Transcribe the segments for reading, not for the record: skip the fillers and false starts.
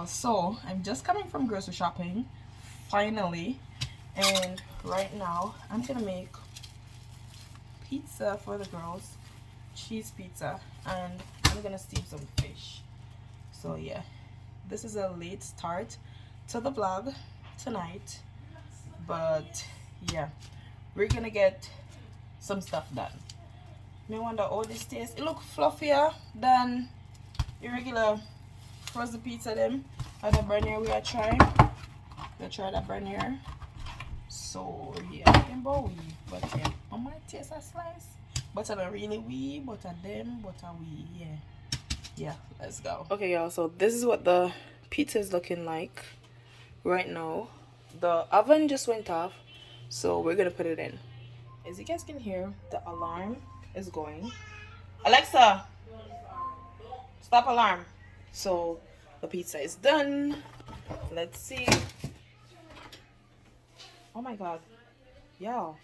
so I'm just coming from grocery shopping finally, and right now I'm gonna make pizza for the girls, cheese pizza, and I'm gonna steam some fish. So yeah, this is a late start to the vlog tonight, but yeah, we're gonna get some stuff done. I wonder how this tastes. It looks fluffier than irregular frozen pizza them. And the brand new we are trying. We'll try that brand new. So yeah, but yeah, I might taste a slice. But I don't really wee, but I them, but I wee, yeah, let's go. Okay y'all, so this is what the pizza is looking like right now. The oven just went off, so we're gonna put it in. As you guys can hear, the alarm is going. Alexa, stop alarm. So the pizza is done. Let's see. Oh my god, y'all,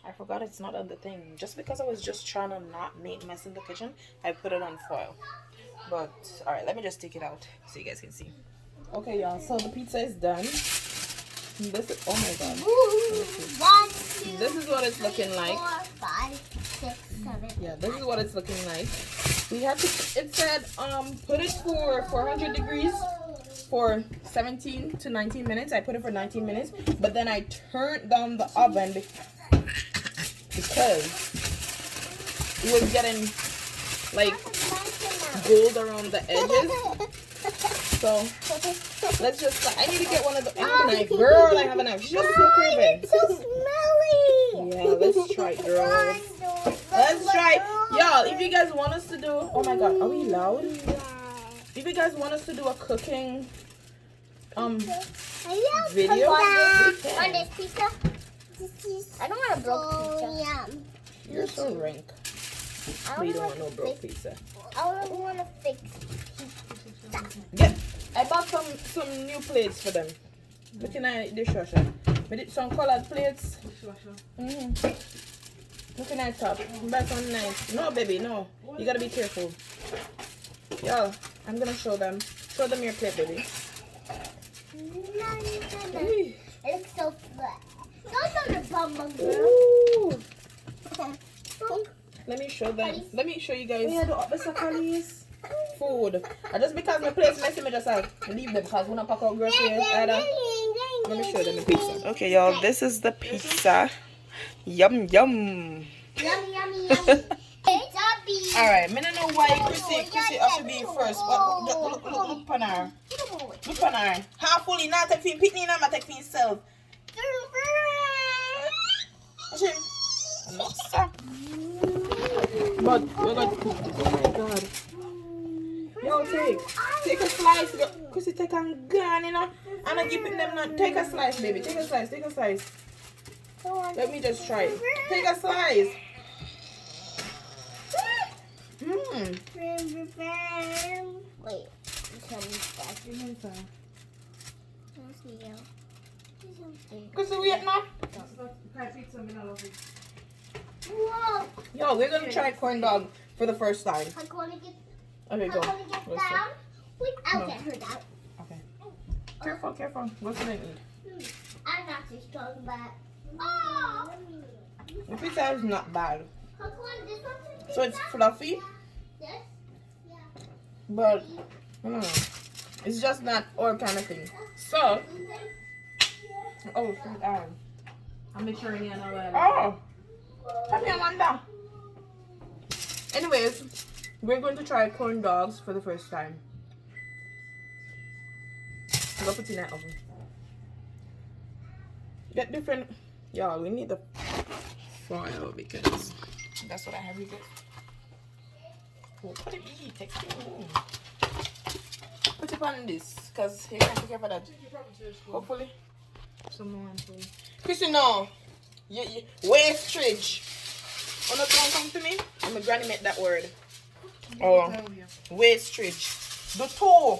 I forgot it's not on the thing. Just because I was just trying to not make mess in the kitchen, I put it on foil. But all right, let me just take it out so you guys can see. Okay y'all, so the pizza is done. This is, oh my god, this is what it's looking like. 4, 5, 6, 7. Yeah, this is what it's looking like. We had to, it said put it for 400 degrees for 17 to 19 minutes. I put it for 19 minutes, but then I turned down the oven because it was getting like gold around the edges. So let's just, I need to get one of the knife. Girl, I have a knife. She's just so craving. It's so smelly. Yeah, let's try it, girls. Let's try. Y'all, if you guys want us to do, oh my god, are we loud? If you guys want us to do a cooking video, On this pizza? I don't want a broke pizza. Yum. You're so rank. We don't want no broke pizza. I don't want to fix pizza. Yeah, I bought some new plates for them. Look in the dishwasher. We did some colored plates. Look in that top. Buy some nice. No, baby, no. You gotta be careful. Y'all, I'm gonna show them. Show them your plate, baby. It looks so flat. Those are the bum girl. Let me show them. Let me show you guys food. Just because my plate's messy, I just leave them because when I pack out groceries, let me show them the pizza. Okay, y'all, this is the pizza. Yum, yum. Yummy, yummy, yummy. Alright, I don't know why Chrissy has to be first. Look on her. Look on her. Half fully, not take for picnic, not take for himself. But we're going to cook. Oh my god. Yo, take a slice. Chrissy, take a gun, you know. I'm not giving them none. Take a slice, baby. Take a slice. Let me just try it. Take a slice. Wait. Chrissy, wait now. Whoa. Yo, we're going to try corn dog for the first time. I'm going to get Okay, go. down. Wait, I'll get her down. Okay. Careful. What's gonna eat? I'm not too strong, but oh, The pizza is not bad. this one's So it's fluffy, Yes. Yeah. but it's just not our kind of thing. So, oh, sweet iron. I'm making you know. Oh, happy Amanda. Anyways, we're going to try corn dogs for the first time. Go put in that oven. Get different. Y'all, we need the foil because that's what I have. You get. Oh, put it in. Take it. Put it on this because you can't take care of that. Hopefully, someone. Chrissy, no. You wastage. Oh, no, don't come to me. I'm a granny make that word. Oh, wastage. The two.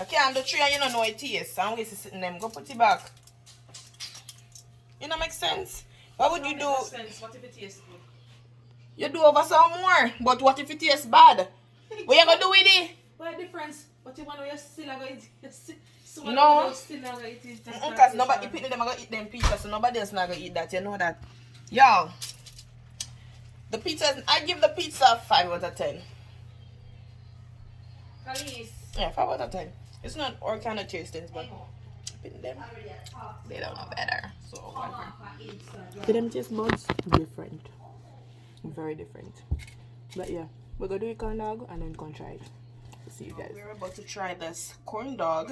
I can't do three and you don't know it is. I'm going to sit in them. Go put it back. You know, make sense? What would you do? What if it tastes good? You do over some more. But what if it tastes bad? What you going to do with it? What difference? But you want to still going to eat. No. Still going to eat it. Because nobody people them are gonna eat them pizza, so nobody else not gonna eat that. You know that. Y'all. The pizza, I give the pizza 5 out of 10. Khalees. Yeah, 5 out of 10. It's not all kind of tastings, but them, they don't know better. So whatever. To them taste buds different, very different. But yeah, we're gonna do a corn dog and then gonna try it. See you guys. We're about to try this corn dog.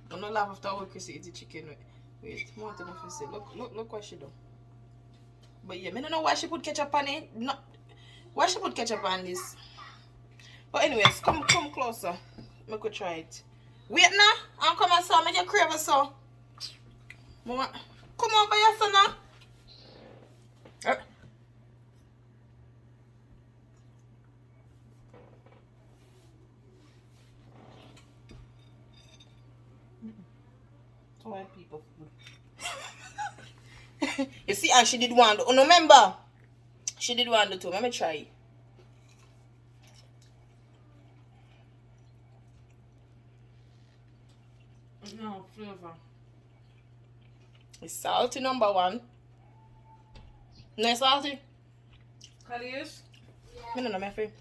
I'm not laugh after what Chrissy eat the chicken. Wait, more than if you say. Look what she do. But yeah, I don't know why she put ketchup on it. No, why she put ketchup on this? But anyways, come closer. I could try it. Wait now, I'm coming so make you crave it so. Mama, come over here, son. So white people food. You see, and she did one. Oh, no, remember? She did one too. Let me try. No flavor. It's salty, number one. Nice salty. Khalees. I don't know, my friend.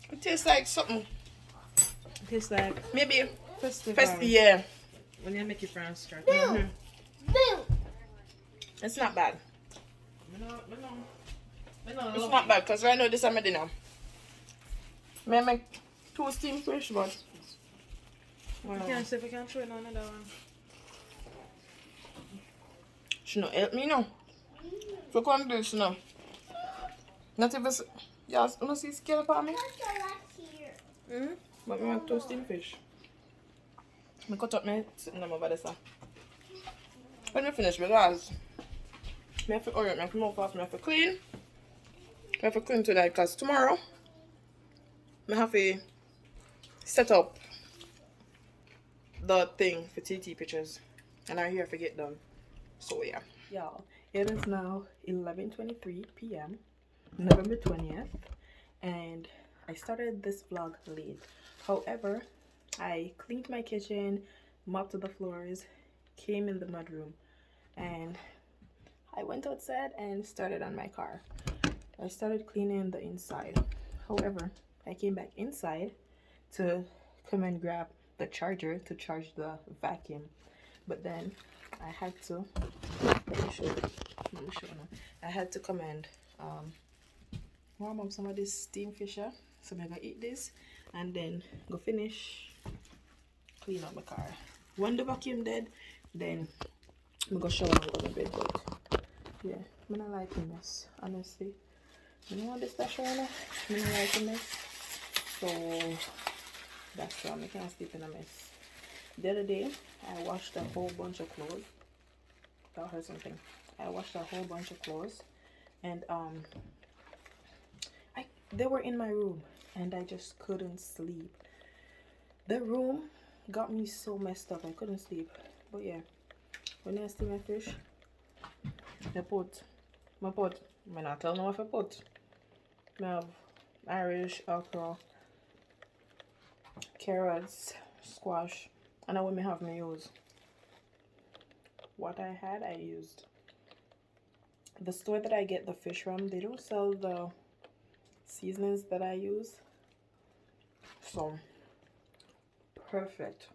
It tastes like something. It tastes like Maybe festival. yeah. When you make it from scratch. Boom. It's not bad. It's It's not bad because right now this is my dinner. May I make 2 steamed fish, but You can't see if I can throw in another one. she not help me now. So come do this now. Not even yes, you don't see scale for me? But me make 2 steamed fish. I cut up my sitting them over there, sir. When we finish, because I have to hurry up, I have to move off, I have to clean. I have to clean tonight because tomorrow I have to set up the thing for TT pictures. And I'm here to get done. So yeah. Y'all, it is now 11:23 p.m. November 20th. And I started this vlog late. However, I cleaned my kitchen, mopped the floors, came in the mudroom, and I went outside and started on my car. I started cleaning the inside. However, I came back inside to come and grab the charger to charge the vacuum. But then I had to, let me show now. I had to come and warm up some of this steam fisher. So I'm gonna eat this and then go finish clean up my car. When the vacuum dead, then I'm gonna shower and go to bed. But yeah, I'm not liking this, honestly. You know what this that showing up? I'm not liking this. So that's why I can't sleep in a mess. The other day I washed a whole bunch of clothes. That hurt something. I washed a whole bunch of clothes and they were in my room and I just couldn't sleep. The room got me so messed up I couldn't sleep. But yeah, when I steam my fish, I not tell no if I put. I have Irish, okra, carrots, squash, and I wouldn't have me use. What I had, I used. The store that I get the fish from, they don't sell the seasonings that I use. So perfect.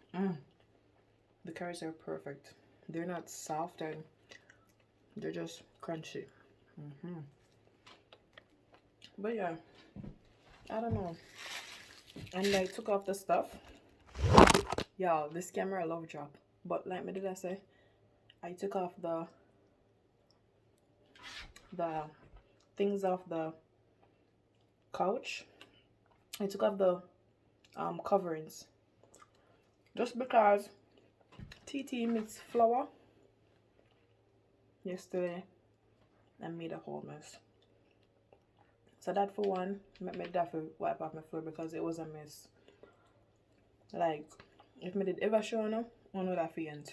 The carrots are perfect. They're not soft and they're just crunchy. But yeah, I don't know. And I took off the stuff. Y'all, this camera love drop. But like me did I say, I took off the things off the couch. I took off the coverings just because TT mixed flour yesterday and made a whole mess. So that for one made me definitely wipe off my floor because it was a mess. Like if me did ever show no, I know that for end.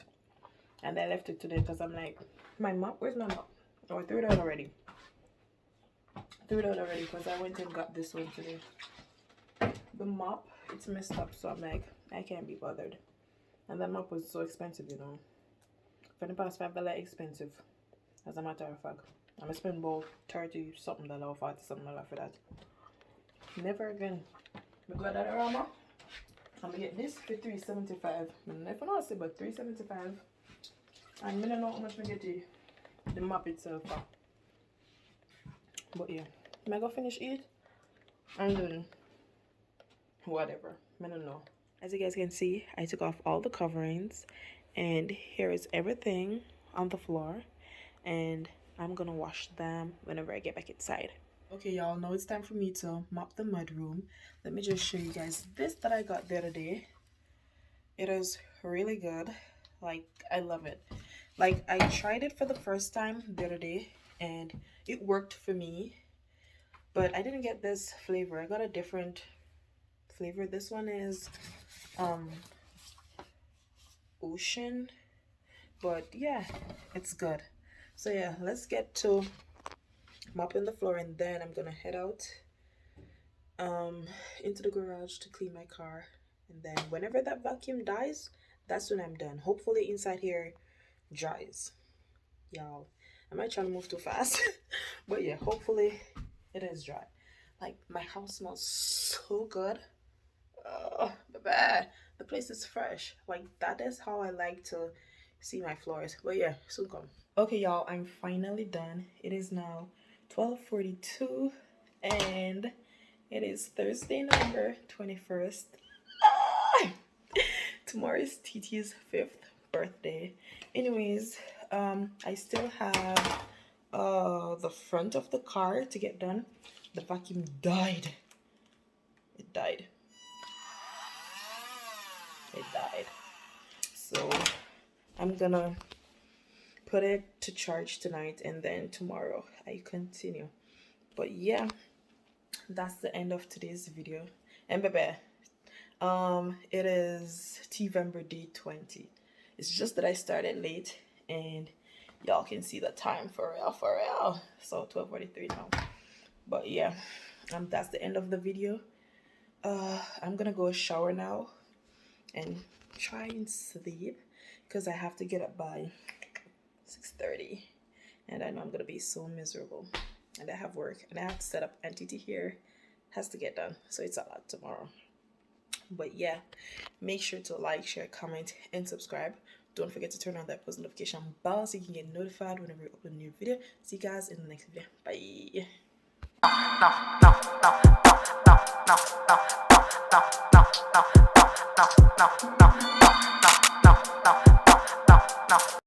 And I left it today because I'm like, my mop, where's my mop? Oh, I threw it out already. Threw it out already because I went and got this one today. The mop, it's messed up, so I'm like, I can't be bothered. And that mop was so expensive, you know. For the past $5 expensive, as a matter of fact. I'm gonna spend about $30 something or $40 something for that. Never again. We got that aroma. I'm gonna get this for $3.75. I don't know, say but $3.75. And I don't know how much I get the mop itself for. But yeah, I'm gonna go finish it and then whatever. I don't know. As you guys can see, I took off all the coverings and here is everything on the floor, and I'm gonna wash them whenever I get back inside. Okay, y'all, now it's time for me to mop the mud room. Let me just show you guys this that I got the other day. It is really good. Like, I love it. Like, I tried it for the first time the other day and it worked for me, but I didn't get this flavor. I got a different flavor. This one is ocean, but yeah, it's good. So yeah, let's get to mopping the floor, and then I'm gonna head out into the garage to clean my car, and then whenever that vacuum dies, that's when I'm done. Hopefully inside here dries. Y'all, I might try to move too fast but yeah, hopefully it is dry. Like, my house smells so good. The place is fresh. Like, that is how I like to see my floors. But yeah, soon come. Okay, y'all, I'm finally done. It is now 12:42 and it is Thursday, November 21st. Tomorrow is TT's 5th birthday. Anyways, I still have the front of the car to get done. The vacuum died. It died. So I'm gonna put it to charge tonight, and then tomorrow I continue. But yeah, that's the end of today's video. And baby, it is TEEVEMBER day 20. It's just that I started late and y'all can see the time for real. So 12:43 now. But yeah, that's the end of the video. I'm gonna go shower now and try and sleep because I have to get up by 6:30, and I know I'm gonna be so miserable, and I have work and I have to set up, and TT here has to get done, so it's a lot tomorrow. But yeah, make sure to like, share, comment, and subscribe. Don't forget to turn on that post notification bell so you can get notified whenever we upload a new video. See you guys in the next video. Bye. No.